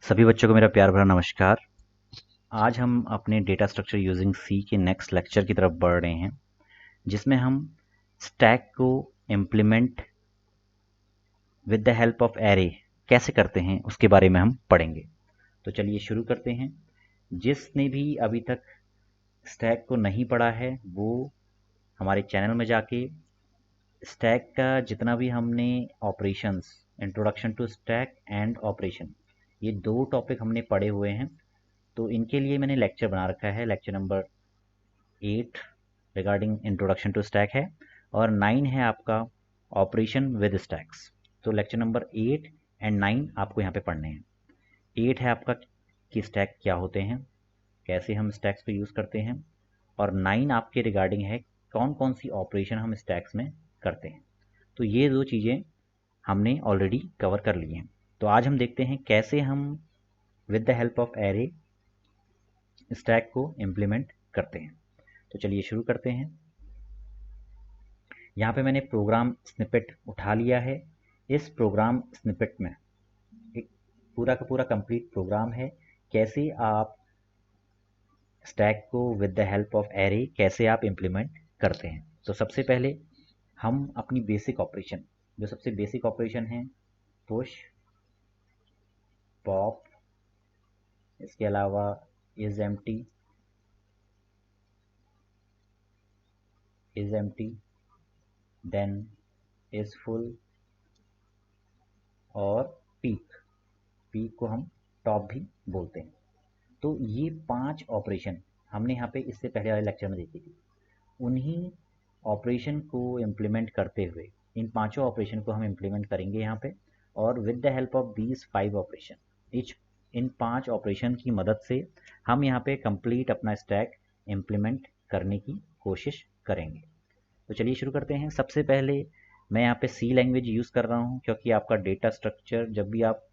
सभी बच्चों को मेरा प्यार भरा नमस्कार। आज हम अपने डेटा स्ट्रक्चर यूजिंग सी के नेक्स्ट लेक्चर की तरफ बढ़ रहे हैं, जिसमें हम स्टैक को implement with the help of array कैसे करते हैं उसके बारे में हम पढ़ेंगे। तो चलिए शुरू करते हैं। जिसने भी अभी तक स्टैक को नहीं पढ़ा है वो हमारे चैनल में जाके स्टैक का जितना भी हमने operations, introduction to stack and operation, ये दो टॉपिक हमने पढ़े हुए हैं। तो इनके लिए मैंने लेक्चर बना रखा है। Lecture number 8 regarding introduction to stack है और 9 है आपका ऑपरेशन विद स्टैक्स। तो लेक्चर नंबर 8 एंड 9 आपको यहाँ पे पढ़ने हैं। 8 है आपका कि स्टैक क्या होते हैं, कैसे हम स्टैक्स को यूज़ करते हैं, और 9 आपके रिगार्डिंग है कौन कौन सी ऑपरेशन हम स्टैक्स में करते हैं। तो ये दो चीज़ें हमने ऑलरेडी कवर कर ली हैं। तो आज हम देखते हैं कैसे हम with the help of array stack को इम्प्लीमेंट करते हैं। तो चलिए शुरू करते हैं। यहाँ पे मैंने प्रोग्राम स्निपेट उठा लिया है। इस प्रोग्राम स्निपेट में एक पूरा का पूरा कंप्लीट प्रोग्राम है, कैसे आप स्टैक को with the help of array कैसे आप इम्प्लीमेंट करते हैं। तो सबसे पहले हम अपनी बेसिक ऑपरेशन, जो सबसे बेसिक ऑपरेशन है, पुश, पॉप, इसके अलावा is empty, then is full और पीक को हम टॉप भी बोलते हैं। तो ये 5 ऑपरेशन हमने यहाँ पे इससे पहले वाले लेक्चर में देखी थी। उन्हीं ऑपरेशन को इम्प्लीमेंट करते हुए इन पांचों ऑपरेशन को हम इम्प्लीमेंट करेंगे यहाँ पे, और with the help of these 5 operation, in 5 operation की मदद से हम यहाँ पे कंप्लीट अपना स्टैक इम्प्लीमेंट करने की कोशिश करेंगे। तो चलिए शुरू करते हैं। सबसे पहले मैं यहाँ पे सी लैंग्वेज यूज़ कर रहा हूँ, क्योंकि आपका डेटा स्ट्रक्चर जब भी आप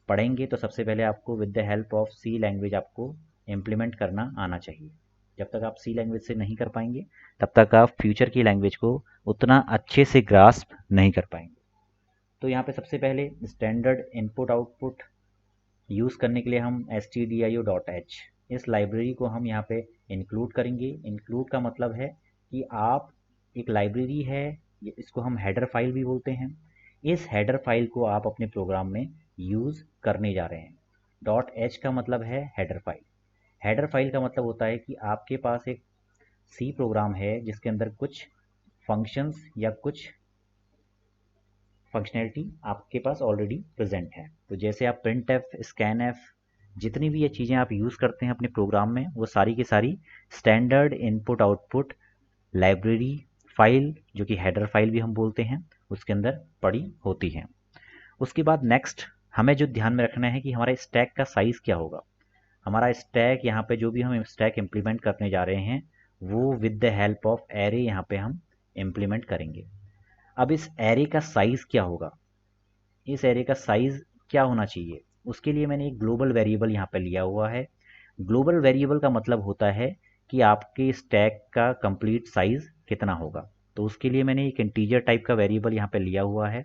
पढ़ेंगे तो सबसे पहले आपको with the help of C language आपको इम्प्लीमेंट करना आना चाहिए। जब तक आप सी लैंग्वेज से नहीं कर पाएंगे तब तक आप फ्यूचर की लैंग्वेज को उतना अच्छे से ग्रास्प नहीं कर पाएंगे। तो यहाँ पे सबसे पहले स्टैंडर्ड इनपुट आउटपुट यूज़ करने के लिए हम stdio.h इस लाइब्रेरी को हम यहाँ पे इंक्लूड करेंगे। इंक्लूड का मतलब है कि आप एक लाइब्रेरी है, इसको हम हेडर फाइल भी बोलते हैं। इस हेडर फाइल को आप अपने प्रोग्राम में यूज़ करने जा रहे हैं। .h का मतलब है हेडर फाइल। हेडर फाइल का मतलब होता है कि आपके पास एक सी प्रोग्राम है जिसके अंदर कुछ फंक्शंस या कुछ फंक्शनैलिटी आपके पास ऑलरेडी प्रेजेंट है। तो जैसे आप प्रिंट एफ, स्कैन एफ, जितनी भी ये चीज़ें आप यूज़ करते हैं अपने प्रोग्राम में, वो सारी की सारी standard input output library file, जो कि हेडर फाइल भी हम बोलते हैं, उसके अंदर पड़ी होती हैं। उसके बाद नेक्स्ट हमें जो ध्यान में रखना है कि हमारा स्टैक का साइज़ क्या होगा। हमारा स्टैक यहाँ पे जो भी हम स्टैक इम्प्लीमेंट करने जा रहे हैं वो with the help of array यहाँ पे हम इम्प्लीमेंट करेंगे। अब इस एरे का साइज़ क्या होगा, इस एरे का साइज़ क्या होना चाहिए, उसके लिए मैंने एक ग्लोबल वेरिएबल यहाँ पे लिया हुआ है। ग्लोबल वेरिएबल का मतलब होता है कि आपके स्टैक का कंप्लीट साइज़ कितना होगा। तो उसके लिए मैंने एक इंटीजर टाइप का वेरिएबल यहाँ पे लिया हुआ है,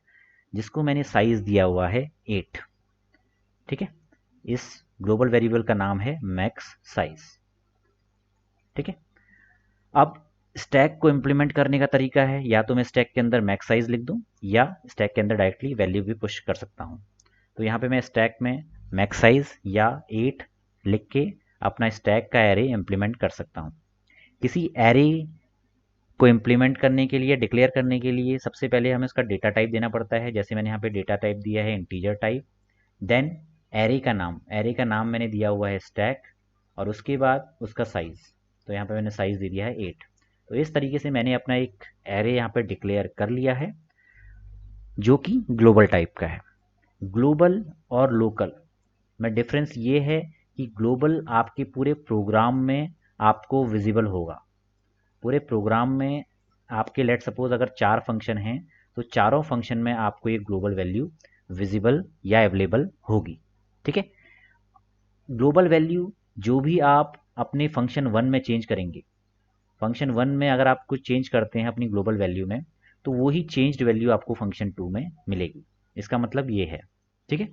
जिसको मैंने साइज़ दिया हुआ है 8। ठीक है, इस ग्लोबल वेरिएबल का नाम है मैक्स साइज। ठीक है, अब स्टैक को इम्प्लीमेंट करने का तरीका है, या तो मैं स्टैक के अंदर मैक्स साइज लिख दूं या स्टैक के अंदर डायरेक्टली वैल्यू भी पुश कर सकता हूं। तो यहाँ पे मैं स्टैक में मैक्स साइज या 8 लिख के अपना स्टैक का एरे इम्प्लीमेंट कर सकता हूँ। किसी एरे को इम्प्लीमेंट करने के लिए, डिक्लेयर करने के लिए, सबसे पहले हमें उसका डेटा टाइप देना पड़ता है। जैसे मैंने यहाँ पे डेटा टाइप दिया है इंटीजर टाइप। देन एरे का नाम मैंने दिया हुआ है स्टैक, और उसके बाद उसका साइज़, तो यहाँ पे मैंने साइज़ दे दिया है 8। तो इस तरीके से मैंने अपना एक एरे यहाँ पे डिक्लेयर कर लिया है, जो कि ग्लोबल टाइप का है। ग्लोबल और लोकल में डिफरेंस ये है कि ग्लोबल आपके पूरे प्रोग्राम में आपको विजिबल होगा। पूरे प्रोग्राम में आपके लेट सपोज अगर 4 फंक्शन हैं तो चारों फंक्शन में आपको ये ग्लोबल वैल्यू विजिबल या अवेलेबल होगी। ठीक है, ग्लोबल वैल्यू जो भी आप अपने फंक्शन 1 में चेंज करेंगे, फंक्शन 1 में अगर आप कुछ चेंज करते हैं अपनी ग्लोबल वैल्यू में, तो वही चेंज्ड वैल्यू आपको फंक्शन 2 में मिलेगी। इसका मतलब ये है। ठीक है,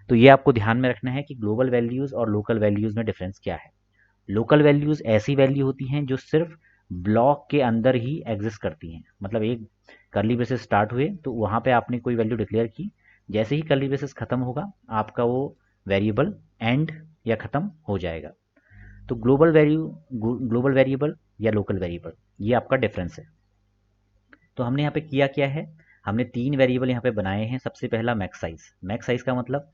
तो ये आपको ध्यान में रखना है कि ग्लोबल वैल्यूज़ और लोकल वैल्यूज़ में डिफरेंस क्या है। लोकल वैल्यूज़ ऐसी वैल्यू होती हैं जो सिर्फ ब्लॉक के अंदर ही एग्जिस्ट करती हैं, मतलब एक कर्ली ब्रेसेस स्टार्ट हुए तो वहाँ पे आपने कोई वैल्यू डिक्लेयर की, जैसे ही कर्ली ब्रेसेस खत्म होगा आपका वो वेरिएबल एंड या खत्म हो जाएगा। तो ग्लोबल वेरिएबल या लोकल वेरिएबल, ये आपका डिफरेंस है। तो हमने यहाँ पे किया क्या है, हमने 3 वेरिएबल यहाँ पे बनाए हैं। सबसे पहला मैक्स साइज। मैक्स साइज का मतलब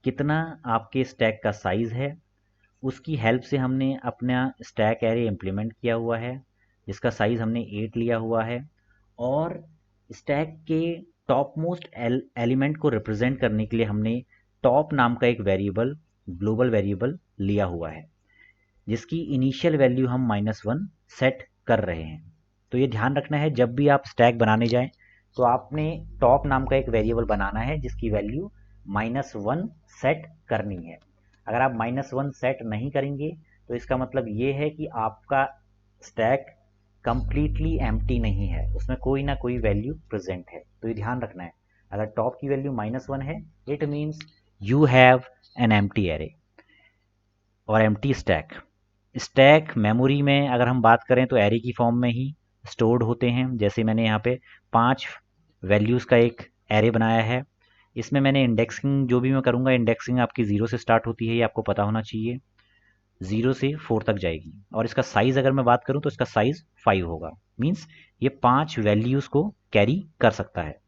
कितना आपके स्टैक का साइज है, उसकी हेल्प से हमने अपना स्टैक एरे इम्प्लीमेंट किया हुआ है, जिसका साइज हमने 8 लिया हुआ है। और स्टैक के टॉप मोस्ट एलिमेंट को रिप्रेजेंट करने के लिए हमने टॉप नाम का एक वेरिएबल, ग्लोबल वेरिएबल लिया हुआ है, जिसकी इनिशियल वैल्यू हम -1 सेट कर रहे हैं। तो ये ध्यान रखना है, जब भी आप स्टैक बनाने जाएं तो आपने टॉप नाम का एक वेरिएबल बनाना है जिसकी वैल्यू -1 सेट करनी है। अगर आप -1 सेट नहीं करेंगे तो इसका मतलब ये है कि आपका स्टैक कंप्लीटली एम्प्टी नहीं है, उसमें कोई ना कोई वैल्यू प्रेजेंट है। तो ये ध्यान रखना है, अगर टॉप की वैल्यू -1 है it means you have an empty array और एम्प्टी स्टैक। स्टैक मेमोरी में अगर हम बात करें तो एरे की फॉर्म में ही स्टोर्ड होते हैं। जैसे मैंने यहाँ पे 5 वैल्यूज़ का एक एरे बनाया है, इसमें मैंने इंडेक्सिंग जो भी मैं करूँगा, इंडेक्सिंग आपकी 0 से स्टार्ट होती है, ये आपको पता होना चाहिए, 0 से 4 तक जाएगी। और इसका साइज़ अगर मैं बात करूँ तो इसका साइज़ 5 होगा, मीन्स ये 5 वैल्यूज़ को कैरी कर सकता है।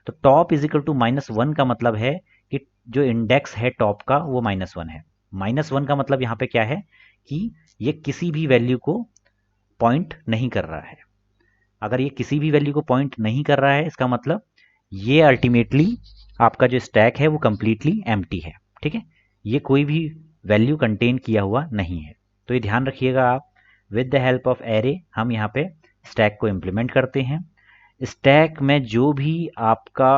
तो टॉप इज इक्वल टू -1 का मतलब है कि जो इंडेक्स है टॉप का वो -1 है। -1 का मतलब यहाँ पे क्या है कि ये किसी भी वैल्यू को पॉइंट नहीं कर रहा है। अगर ये किसी भी वैल्यू को पॉइंट नहीं कर रहा है इसका मतलब ये अल्टीमेटली आपका जो स्टैक है वो कंप्लीटली एम्प्टी है। ठीक है, ये कोई भी वैल्यू कंटेन किया हुआ नहीं है। तो ये ध्यान रखिएगा आप, with the help of array हम यहाँ पे स्टैक को इम्प्लीमेंट करते हैं। स्टैक में जो भी आपका,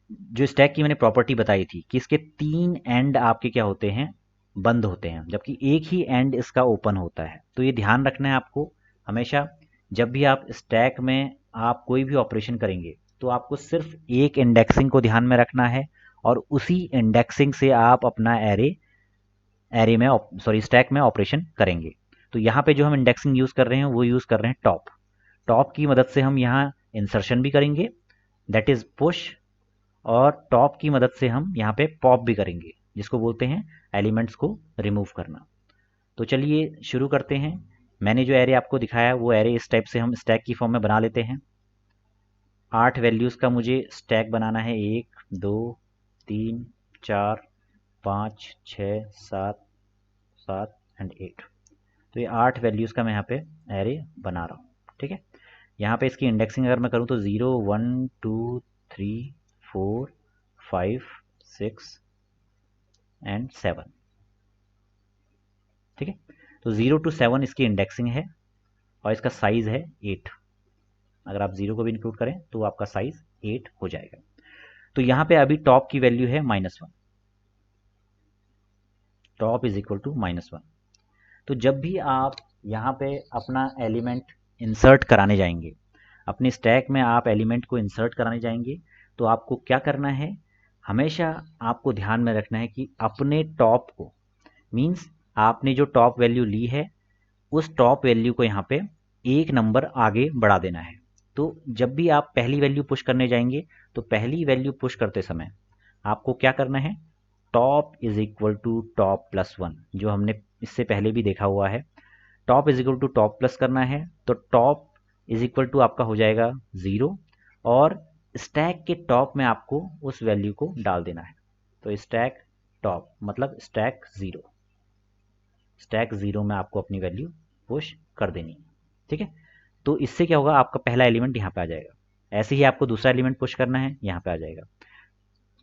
जो स्टैक की मैंने प्रॉपर्टी बताई थी कि इसके 3 एंड आपके क्या होते हैं, बंद होते हैं, जबकि एक ही एंड इसका ओपन होता है। तो ये ध्यान रखना है आपको हमेशा, जब भी आप स्टैक में आप कोई भी ऑपरेशन करेंगे तो आपको सिर्फ एक इंडेक्सिंग को ध्यान में रखना है और उसी इंडेक्सिंग से आप अपना एरे में सॉरी स्टैक में ऑपरेशन करेंगे। तो यहाँ पे जो हम इंडेक्सिंग यूज़ कर रहे हैं वो यूज़ कर रहे हैं टॉप। टॉप की मदद से हम यहाँ इंसर्शन भी करेंगे, दैट इज़ पुश, और टॉप की मदद से हम यहाँ पे पॉप भी करेंगे, जिसको बोलते हैं एलिमेंट्स को रिमूव करना। तो चलिए शुरू करते हैं। मैंने जो एरे आपको दिखाया वो एरे इस टाइप से हम स्टैक की फॉर्म में बना लेते हैं। 8 वैल्यूज़ का मुझे स्टैक बनाना है, 1 2 3 4 5 6 7 7 एंड 8। तो ये 8 वैल्यूज़ का मैं यहाँ पे एरे बना रहा हूँ। ठीक है, यहाँ पे इसकी इंडेक्सिंग अगर मैं करूँ तो 0 1 2 3 4 5 6 एंड 7। ठीक है, तो 0 to 7 इसकी इंडेक्सिंग है और इसका साइज है 8। अगर आप 0 को भी इंक्लूड करें तो आपका साइज 8 हो जाएगा। तो यहाँ पे अभी टॉप की वैल्यू है -1, टॉप इज इक्वल टू -1। तो जब भी आप यहाँ पे अपना एलिमेंट इंसर्ट कराने जाएंगे, अपने स्टैक में आप एलिमेंट को इंसर्ट कराने जाएंगे, तो आपको क्या करना है, हमेशा आपको ध्यान में रखना है कि अपने टॉप को, मीन्स आपने जो टॉप वैल्यू ली है उस टॉप वैल्यू को यहाँ पे एक नंबर आगे बढ़ा देना है। तो जब भी आप पहली वैल्यू पुश करने जाएंगे तो पहली वैल्यू पुश करते समय आपको क्या करना है, top is equal to top plus 1, जो हमने इससे पहले भी देखा हुआ है। Top is equal to top plus करना है तो टॉप इज इक्वल टू आपका हो जाएगा 0 और स्टैक के टॉप में आपको उस वैल्यू को डाल देना है। तो स्टैक टॉप मतलब स्टैक 0, स्टैक 0 में आपको अपनी वैल्यू पुश कर देनी है। ठीक है, तो इससे क्या होगा, आपका पहला एलिमेंट यहाँ पे आ जाएगा। ऐसे ही आपको दूसरा एलिमेंट पुश करना है, यहाँ पे आ जाएगा,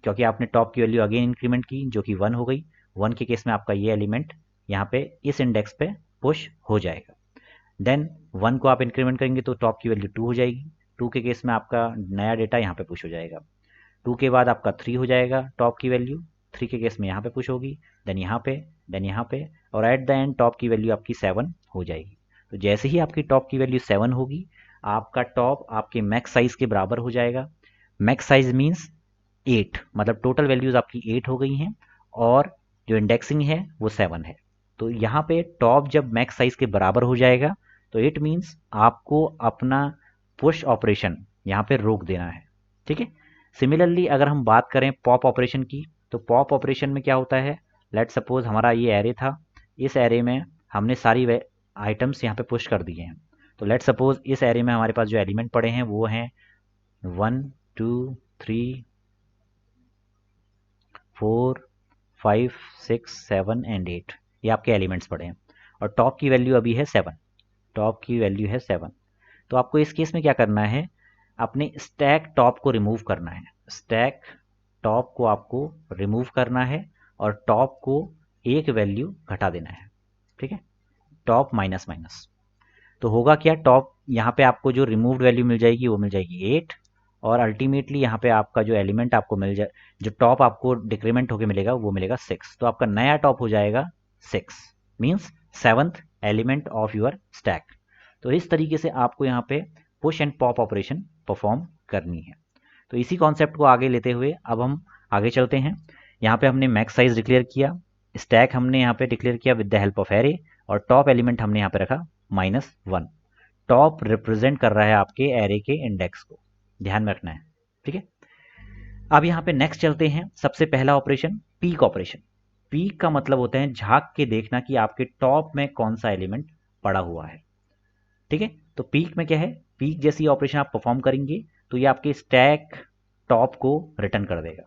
क्योंकि आपने टॉप की वैल्यू अगेन इंक्रीमेंट की जो कि 1 हो गई। 1 के केस में आपका ये एलिमेंट यहाँ पे इस इंडेक्स पे पुश हो जाएगा। देन 1 को आप इंक्रीमेंट करेंगे तो टॉप की वैल्यू 2 हो जाएगी। 2 के केस में आपका नया डेटा यहाँ पे पुश हो जाएगा। 2 के बाद आपका 3 हो जाएगा टॉप की वैल्यू, 3 के केस में यहाँ पे पुश होगी, देन यहाँ पे, देन यहाँ पे, और एट द एंड टॉप की वैल्यू आपकी 7 हो जाएगी। तो जैसे ही आपकी टॉप की वैल्यू 7 होगी, आपका टॉप आपके मैक्स साइज के बराबर हो जाएगा। मैक्स साइज मीन्स 8, मतलब टोटल वैल्यूज आपकी 8 हो गई हैं और जो इंडेक्सिंग है वो 7 है। तो यहाँ पे टॉप जब मैक्स साइज के बराबर हो जाएगा तो इट मीन्स आपको अपना पुश ऑपरेशन यहाँ पे रोक देना है। ठीक है। सिमिलरली अगर हम बात करें पॉप ऑपरेशन की, तो पॉप ऑपरेशन में क्या होता है, लेट सपोज हमारा ये एरे था, इस एरे में हमने सारी आइटम्स यहाँ पे पुश कर दिए हैं। तो लेट सपोज इस एरे में हमारे पास जो एलिमेंट पड़े हैं वो हैं 1 2 3 4 5 6 7 एंड 8, ये आपके एलिमेंट्स पड़े हैं और टॉप की वैल्यू अभी है 7। टॉप की वैल्यू है 7। तो आपको इस केस में क्या करना है, अपने स्टैक टॉप को रिमूव करना है। स्टैक टॉप को आपको रिमूव करना है और टॉप को एक वैल्यू घटा देना है। ठीक है, टॉप माइनस माइनस। तो होगा क्या, टॉप यहाँ पे आपको जो रिमूव्ड वैल्यू मिल जाएगी वो मिल जाएगी 8 और अल्टीमेटली यहाँ पे आपका जो एलिमेंट आपको मिल जाए, जो टॉप आपको डिक्रीमेंट होके मिलेगा वो मिलेगा 6। तो आपका नया टॉप हो जाएगा 6, means 7th element of your stack. तो इस तरीके से आपको यहाँ पे push and pop operation perform करनी है। तो इसी कॉन्सेप्ट को आगे लेते हुए अब हम आगे चलते हैं। यहाँ पे हमने मैक्स साइज डिक्लेयर किया, स्टैक हमने यहाँ पे डिक्लेयर किया with the help of array और टॉप एलिमेंट हमने यहाँ पे रखा -1। टॉप रिप्रेजेंट कर रहा है आपके एरे के इंडेक्स को, ध्यान में रखना है। ठीक है। अब यहाँ पे नेक्स्ट चलते हैं, सबसे पहला ऑपरेशन पीक ऑपरेशन। पीक का मतलब होता है झांक के देखना कि आपके टॉप में कौन सा एलिमेंट पड़ा हुआ है। ठीक है। तो पीक में क्या है, पीक जैसी ऑपरेशन आप परफॉर्म करेंगे तो ये आपके स्टैक टॉप को रिटर्न कर देगा।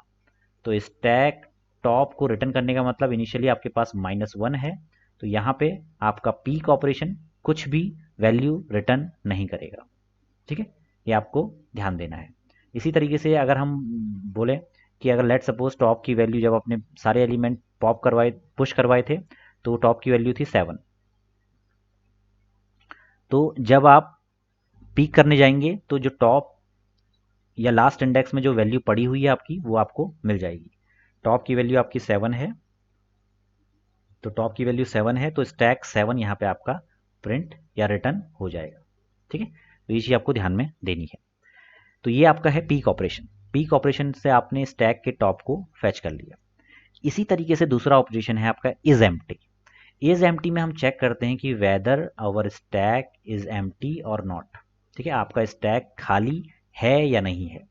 तो स्टैक टॉप को रिटर्न करने का मतलब इनिशियली आपके पास -1 है, तो यहाँ पे आपका पीक ऑपरेशन कुछ भी वैल्यू रिटर्न नहीं करेगा। ठीक है, ये आपको ध्यान देना है। इसी तरीके से अगर हम बोले कि अगर लेट सपोज टॉप की वैल्यू जब अपने सारे एलिमेंट पॉप करवाए पुश करवाए थे तो टॉप की वैल्यू थी 7। तो जब आप पीक करने जाएंगे तो जो टॉप या लास्ट इंडेक्स में जो वैल्यू पड़ी हुई है आपकी वो आपको मिल जाएगी। टॉप की वैल्यू आपकी 7 है, तो टॉप की वैल्यू 7 है तो स्टैक 7 यहाँ पे आपका प्रिंट या रिटर्न हो जाएगा। ठीक है, तो ये चीज़ आपको ध्यान में देनी है। तो ये आपका है पीक ऑपरेशन। पीक ऑपरेशन से आपने स्टैक के टॉप को फैच कर लिया। इसी तरीके से दूसरा ऑपरेशन है आपका इज एम्प्टी। इज एम्प्टी में हम चेक करते हैं कि whether our stack is empty और नॉट। ठीक है, आपका स्टैक खाली है या नहीं है।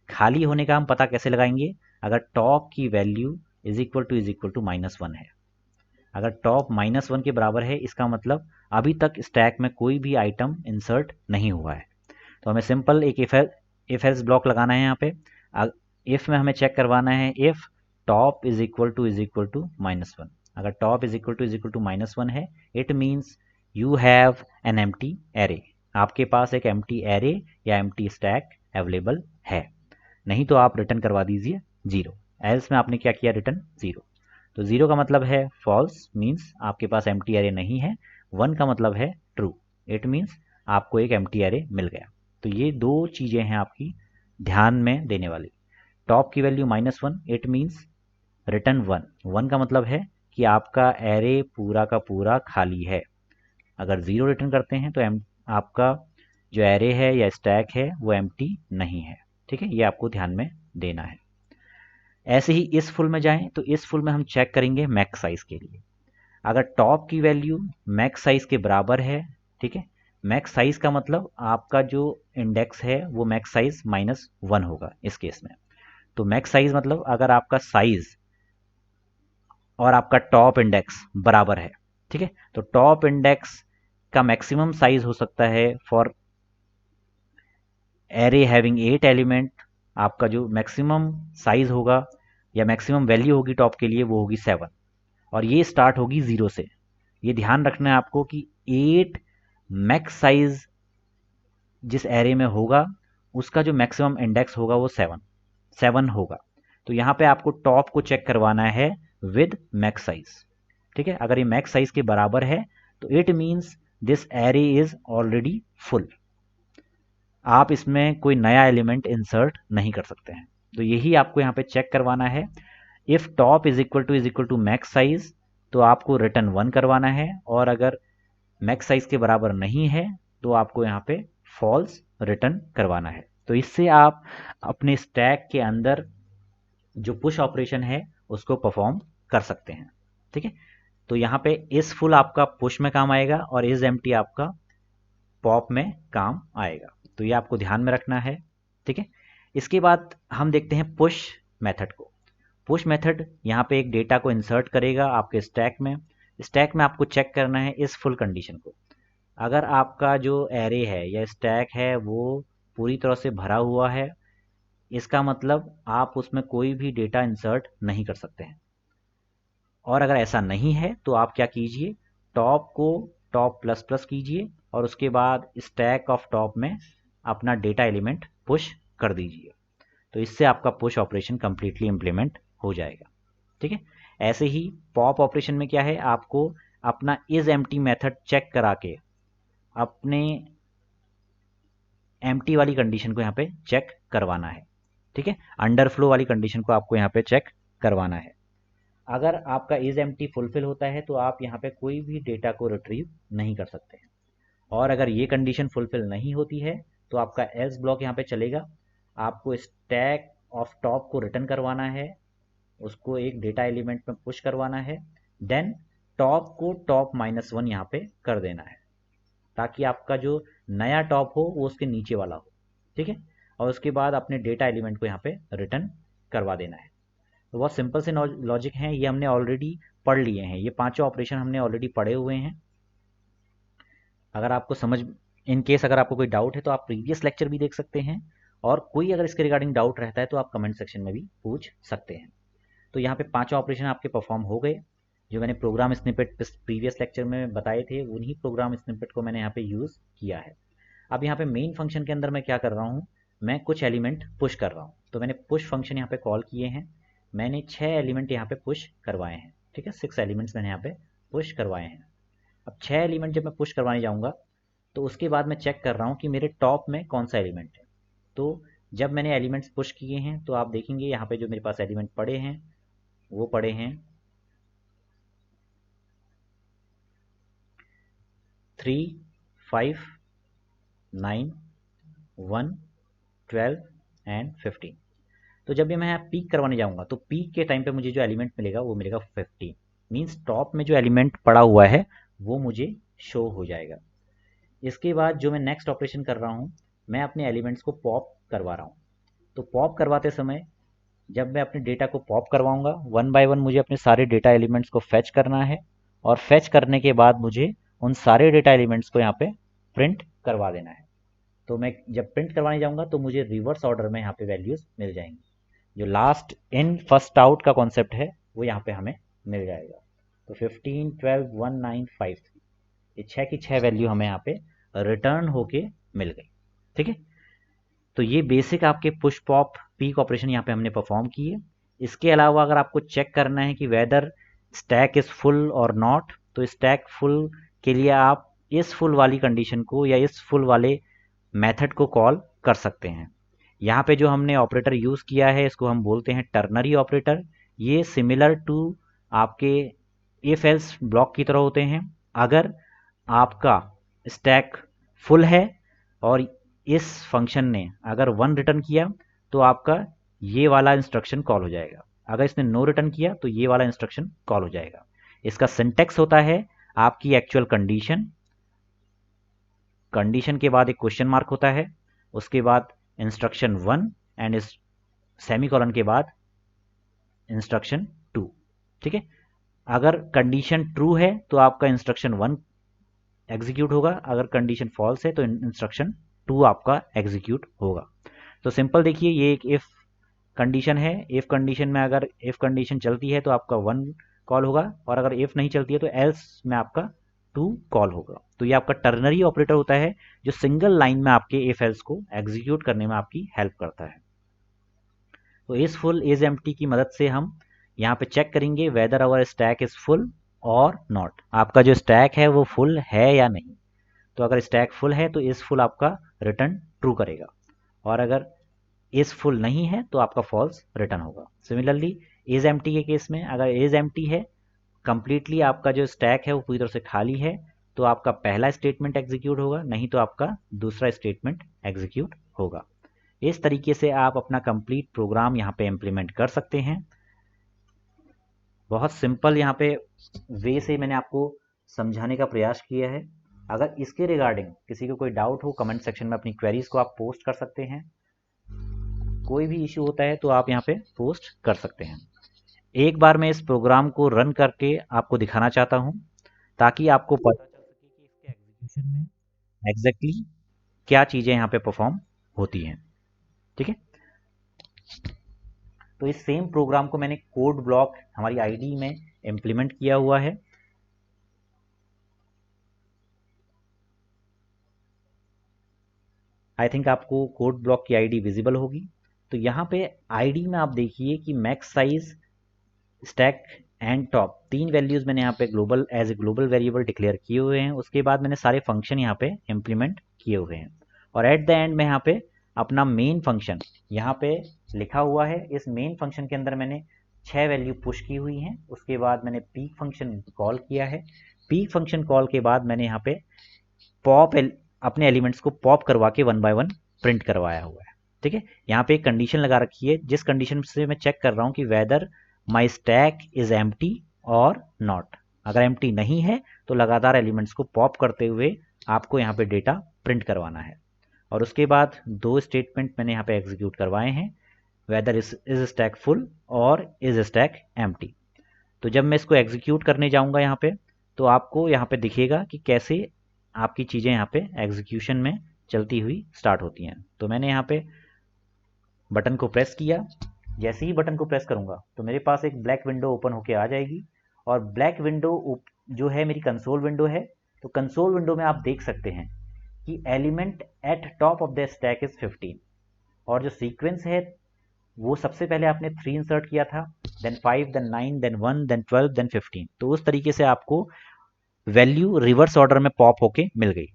खाली होने का हम पता कैसे लगाएंगे, अगर टॉप की वैल्यू इज इक्वल टू -1 है। अगर टॉप -1 के बराबर है इसका मतलब अभी तक स्टैक में कोई भी आइटम इंसर्ट नहीं हुआ है। तो हमें सिंपल एक इफ एल्स ब्लॉक लगाना है यहाँ पे। इफ में हमें चेक करवाना है if top is equal to -1। अगर टॉप इज इक्वल टू -1 है it means you have an empty array. आपके पास एक एम्प्टी एरे या एम्प्टी स्टैक अवेलेबल है, नहीं तो आप रिटर्न करवा दीजिए 0। एल्स में आपने क्या किया, रिटर्न 0। तो 0 का मतलब है फॉल्स, मीन्स आपके पास एम्प्टी एरे नहीं है। 1 का मतलब है ट्रू, इट मीन्स आपको एक एम्प्टी एरे मिल गया। तो ये दो चीज़ें हैं आपकी ध्यान में देने वाली। टॉप की वैल्यू -1 इट मीन्स रिटर्न 1। 1 का मतलब है कि आपका एरे पूरा का पूरा खाली है। अगर 0 रिटर्न करते हैं तो आपका जो एरे है या स्टैक है वो एम्प्टी नहीं है। ठीक है, ये आपको ध्यान में देना है। ऐसे ही इस फुल में जाएं तो इस फुल में हम चेक करेंगे मैक्स साइज के लिए। अगर टॉप की वैल्यू मैक्स साइज के बराबर है, ठीक है, मैक्स साइज का मतलब आपका जो इंडेक्स है वो मैक्स साइज -1 होगा इस केस में। तो मैक्स साइज मतलब अगर आपका साइज और आपका टॉप इंडेक्स बराबर है, ठीक है, तो टॉप इंडेक्स का मैक्सिमम साइज हो सकता है फॉर एरे हैविंग 8 एलिमेंट। आपका जो मैक्सिमम साइज होगा या मैक्सिमम वैल्यू होगी टॉप के लिए वो होगी 7 और ये स्टार्ट होगी 0 से। ये ध्यान रखना है आपको कि 8 मैक्स साइज जिस एरे में होगा उसका जो मैक्सिमम इंडेक्स होगा वो 7 होगा। तो यहाँ पे आपको टॉप को चेक करवाना है विद मैक्स साइज। ठीक है, अगर ये मैक्स साइज के बराबर है तो it means this array is already full, आप इसमें कोई नया एलिमेंट इंसर्ट नहीं कर सकते हैं। तो यही आपको यहाँ पे चेक करवाना है। If top is equal to max size तो आपको रिटर्न 1 करवाना है और अगर मैक्स साइज के बराबर नहीं है तो आपको यहाँ पे फॉल्स रिटर्न करवाना है। तो इससे आप अपने स्टैक के अंदर जो पुश ऑपरेशन है उसको परफॉर्म कर सकते हैं। ठीक है, तो यहाँ पे इस फुल आपका पुश में काम आएगा और इज एम्प्टी आपका पॉप में काम आएगा, तो ये आपको ध्यान में रखना है। ठीक है, इसके बाद हम देखते हैं पुश मेथड को। पुश मेथड यहाँ पे एक डेटा को इंसर्ट करेगा आपके स्टैक में। स्टैक में आपको चेक करना है इस फुल कंडीशन को। अगर आपका जो एरे है या स्टैक है वो पूरी तरह से भरा हुआ है, इसका मतलब आप उसमें कोई भी डेटा इंसर्ट नहीं कर सकते हैं। और अगर ऐसा नहीं है तो आप क्या कीजिए, टॉप को टॉप प्लस प्लस कीजिए और उसके बाद स्टैक ऑफ टॉप में अपना डेटा एलिमेंट पुश कर दीजिए। तो इससे आपका पुश ऑपरेशन कंप्लीटली इम्प्लीमेंट हो जाएगा। ठीक है, ऐसे ही पॉप ऑपरेशन में क्या है, आपको अपना इज एम्प्टी मेथड चेक करा के अपने एम्प्टी वाली कंडीशन को यहाँ पे चेक करवाना है। ठीक है, अंडरफ्लो वाली कंडीशन को आपको यहाँ पे चेक करवाना है। अगर आपका इज एम्प्टी फुलफिल होता है तो आप यहाँ पे कोई भी डेटा को रिट्रीव नहीं कर सकते हैं। और अगर ये कंडीशन फुलफिल नहीं होती है तो आपका एल्स ब्लॉक यहाँ पे चलेगा। आपको स्टैक ऑफ टॉप को रिटर्न करवाना है, उसको एक डेटा एलिमेंट में पुश करवाना है, देन टॉप को टॉप -1 यहाँ पे कर देना है ताकि आपका जो नया टॉप हो वो उसके नीचे वाला हो। ठीक है, और उसके बाद अपने डेटा एलिमेंट को यहाँ पे रिटर्न करवा देना है। तो बहुत सिंपल से लॉजिक हैं, ये हमने ऑलरेडी पढ़ लिए हैं, ये पांचों ऑपरेशन हमने ऑलरेडी पढ़े हुए हैं। अगर आपको समझ, इन केस अगर आपको कोई डाउट है तो आप प्रीवियस लेक्चर भी देख सकते हैं, और कोई अगर इसके रिगार्डिंग डाउट रहता है तो आप कमेंट सेक्शन में भी पूछ सकते हैं। तो यहाँ पे पांचों ऑपरेशन आपके परफॉर्म हो गए। जो मैंने प्रोग्राम स्निपेट प्रीवियस लेक्चर में बताए थे उन्हीं प्रोग्राम स्निपेट को मैंने यहाँ पे यूज़ किया है। अब यहाँ पे मेन फंक्शन के अंदर मैं क्या कर रहा हूँ, मैं कुछ एलिमेंट पुश कर रहा हूँ। तो मैंने पुश फंक्शन यहाँ पे कॉल किए हैं, मैंने 6 एलिमेंट यहाँ पे पुश करवाए हैं। ठीक है, 6 एलिमेंट्स मैंने यहाँ पे पुश करवाए हैं। अब 6 एलिमेंट जब मैं पुश करवाने जाऊँगा तो उसके बाद मैं चेक कर रहा हूँ कि मेरे टॉप में कौन सा एलिमेंट है। तो जब मैंने एलिमेंट्स पुश किए हैं तो आप देखेंगे यहाँ पे जो मेरे पास एलिमेंट पड़े हैं वो पड़े हैं 3, 5, 9, 1, 12 एंड 15। तो जब भी मैं यहाँ पीक करवाने जाऊँगा तो पीक के टाइम पे मुझे जो एलिमेंट मिलेगा वो मिलेगा 15। मीन्स टॉप में जो एलिमेंट पड़ा हुआ है वो मुझे शो हो जाएगा। इसके बाद जो मैं नेक्स्ट ऑपरेशन कर रहा हूँ, मैं अपने एलिमेंट्स को पॉप करवा रहा हूँ। तो पॉप करवाते समय जब मैं अपने डेटा को पॉप करवाऊंगा, वन बाय वन मुझे अपने सारे डेटा एलिमेंट्स को फेच करना है, और फेच करने के बाद मुझे उन सारे डेटा एलिमेंट्स को यहाँ पे प्रिंट करवा देना है। तो मैं जब प्रिंट करवाने जाऊंगा तो मुझे रिवर्स ऑर्डर में यहाँ पे वैल्यूज मिल जाएंगी। जो लास्ट इन फर्स्ट आउट का कॉन्सेप्ट है वो यहाँ पे हमें मिल जाएगा। तो 15, 12, 1, 9, 5, ये 6 की 6 वैल्यू हमें यहाँ पे रिटर्न होके मिल गई। ठीक है, तो ये बेसिक आपके पुश पॉप पीक ऑपरेशन यहाँ पे हमने परफॉर्म किए। इसके अलावा अगर आपको चेक करना है कि वेदर स्टैक इज फुल और नॉट, तो स्टैक फुल के लिए आप इस फुल वाली कंडीशन को या इस फुल वाले मेथड को कॉल कर सकते हैं। यहाँ पे जो हमने ऑपरेटर यूज़ किया है इसको हम बोलते हैं टर्नरी ऑपरेटर। ये सिमिलर टू आपके इफ एल्स ब्लॉक की तरह होते हैं। अगर आपका स्टैक फुल है और इस फंक्शन ने अगर 1 रिटर्न किया तो आपका ये वाला इंस्ट्रक्शन कॉल हो जाएगा। अगर इसने नो रिटर्न किया तो ये वाला इंस्ट्रक्शन कॉल हो जाएगा। इसका सिंटेक्स होता है आपकी एक्चुअल कंडीशन, कंडीशन के बाद एक क्वेश्चन मार्क होता है, उसके बाद इंस्ट्रक्शन 1 एंड इस सेमीकोलन के बाद इंस्ट्रक्शन 2। ठीक है, अगर कंडीशन ट्रू है तो आपका इंस्ट्रक्शन 1 एग्जीक्यूट होगा, अगर कंडीशन फॉल्स है तो इंस्ट्रक्शन 2 आपका एग्जीक्यूट होगा। तो सिंपल देखिए, ये एक इफ कंडीशन है। इफ कंडीशन में अगर इफ कंडीशन चलती है तो आपका 1 कॉल होगा, और अगर इफ नहीं चलती है तो एल्स में आपका 2 कॉल होगा। तो ये आपका टर्नरी ऑपरेटर होता है जो सिंगल लाइन में आपके इफ एल्स को एग्जीक्यूट करने में आपकी हेल्प करता है। तो इस फुल इज एम्प्टी की मदद से हम यहाँ पे चेक करेंगे whether our stack is full और नॉट। आपका जो स्टैक है वो फुल है या नहीं। तो अगर स्टैक फुल है तो इस फुल आपका रिटर्न ट्रू करेगा, और अगर इज फुल नहीं है तो आपका फॉल्स रिटर्न होगा। सिमिलरली इज एम्प्टी के केस में अगर इज एम्प्टी है, कंप्लीटली आपका जो स्टैक है वो पूरी तरह से खाली है, तो आपका पहला स्टेटमेंट एग्जीक्यूट होगा, नहीं तो आपका दूसरा स्टेटमेंट एग्जीक्यूट होगा। इस तरीके से आप अपना कंप्लीट प्रोग्राम यहाँ पे इम्प्लीमेंट कर सकते हैं। बहुत सिंपल यहाँ पे वे से मैंने आपको समझाने का प्रयास किया है। अगर इसके रिगार्डिंग किसी को कोई डाउट हो, कमेंट सेक्शन में अपनी क्वेरीज को आप पोस्ट कर सकते हैं। कोई भी इश्यू होता है तो आप यहाँ पे पोस्ट कर सकते हैं। एक बार मैं इस प्रोग्राम को रन करके आपको दिखाना चाहता हूँ ताकि आपको पता चल सके कि इसके एग्जीक्यूशन में एग्जैक्टली क्या चीज़ें यहाँ पे परफॉर्म होती हैं। ठीक है, तो इस सेम प्रोग्राम को मैंने कोड ब्लॉक हमारी आईडी में इम्प्लीमेंट किया हुआ है। आई थिंक आपको कोड ब्लॉक की आईडी विजिबल होगी। तो यहाँ पे आईडी में आप देखिए कि max size, stack and top, तीन वैल्यूज मैंने यहाँ पे global as a global variable declare किए हुए हैं। उसके बाद मैंने सारे फंक्शन यहाँ पे इम्प्लीमेंट किए हुए हैं और एट द एंड में यहाँ पे अपना मेन फंक्शन यहाँ पे लिखा हुआ है। इस मेन फंक्शन के अंदर मैंने 6 वैल्यू पुश की हुई हैं। उसके बाद मैंने पीक फंक्शन कॉल किया है। पीक फंक्शन कॉल के बाद मैंने यहाँ पे पॉप अपने एलिमेंट्स को पॉप करवा के 1 बाय 1 प्रिंट करवाया हुआ है। ठीक है, यहाँ पे एक कंडीशन लगा रखी है जिस कंडीशन से मैं चेक कर रहा हूँ कि whether my stack is empty और नॉट। अगर एम्प्टी नहीं है तो लगातार एलिमेंट्स को पॉप करते हुए आपको यहाँ पे डेटा प्रिंट करवाना है। और उसके बाद 2 स्टेटमेंट मैंने यहाँ पे एग्जीक्यूट करवाए हैं, वेदर इज स्टैक फुल और इज स्टैक एम्प्टी। तो जब मैं इसको एग्जीक्यूट करने जाऊँगा यहाँ पे तो आपको यहाँ पे दिखेगा कि कैसे आपकी चीज़ें यहाँ पे एग्जीक्यूशन में चलती हुई स्टार्ट होती हैं। तो मैंने यहाँ पे बटन को प्रेस किया। जैसे ही बटन को प्रेस करूँगा तो मेरे पास एक ब्लैक विंडो ओपन होके आ जाएगी और ब्लैक विंडो जो है मेरी कंसोल विंडो है। तो कंसोल विंडो में आप देख सकते हैं कि element eight top of the stack is 15 और जो सीक्वेंस है वो सबसे पहले आपने 3 इंसर्ट किया था, then 5, then 9, then 1, then 12, then 15। तो उस तरीके से आपको वैल्यू रिवर्स ऑर्डर में पॉप होके मिल गई।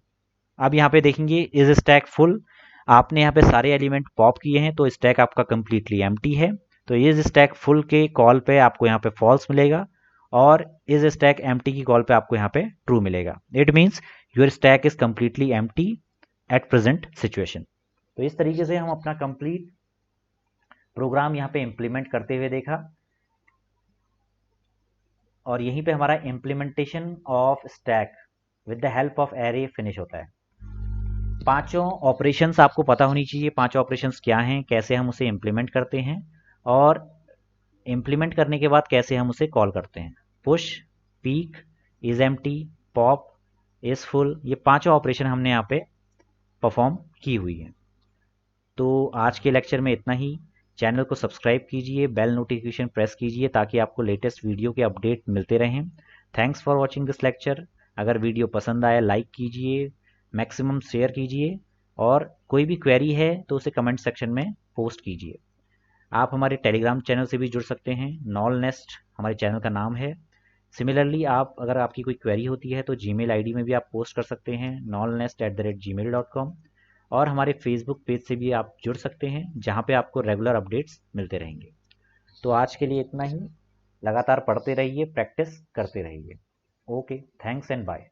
अब यहाँ पे देखेंगे इज स्टैक फुल, आपने यहाँ पे सारे एलिमेंट पॉप किए हैं तो स्टैक आपका कंप्लीटली एम्प्टी है। तो इज स्टैक फुल के कॉल पे आपको यहाँ पे फॉल्स मिलेगा और इज स्टैक एम्प्टी की कॉल पे आपको यहाँ पे ट्रू मिलेगा। It means your stack is completely empty at present situation. तो इस तरीके से हम अपना कंप्लीट प्रोग्राम यहाँ पे इम्प्लीमेंट करते हुए देखा और यहीं पे हमारा implementation of stack with the help of array finish होता है। पांचों ऑपरेशंस आपको पता होनी चाहिए, पांचों ऑपरेशंस क्या हैं, कैसे हम उसे इम्प्लीमेंट करते हैं और इम्प्लीमेंट करने के बाद कैसे हम उसे कॉल करते हैं। Push, peak, is empty, pop, is full, ये पांचों ऑपरेशन हमने यहाँ पे परफॉर्म की हुई है। तो आज के लेक्चर में इतना ही। चैनल को सब्सक्राइब कीजिए, बेल नोटिफिकेशन प्रेस कीजिए ताकि आपको लेटेस्ट वीडियो के अपडेट मिलते रहें। Thanks for watching this lecture. अगर वीडियो पसंद आया लाइक कीजिए, मैक्सिमम शेयर कीजिए और कोई भी क्वेरी है तो उसे कमेंट सेक्शन में पोस्ट कीजिए। आप हमारे टेलीग्राम चैनल से भी जुड़ सकते हैं, नॉल नेस्ट हमारे चैनल का नाम है। सिमिलरली आप अगर आपकी कोई क्वेरी होती है तो जीमेल आईडी में भी आप पोस्ट कर सकते हैं, nolnest@gmail.com। और हमारे फेसबुक पेज से भी आप जुड़ सकते हैं जहाँ पे आपको रेगुलर अपडेट्स मिलते रहेंगे। तो आज के लिए इतना ही। लगातार पढ़ते रहिए, प्रैक्टिस करते रहिए। Okay, thanks and bye.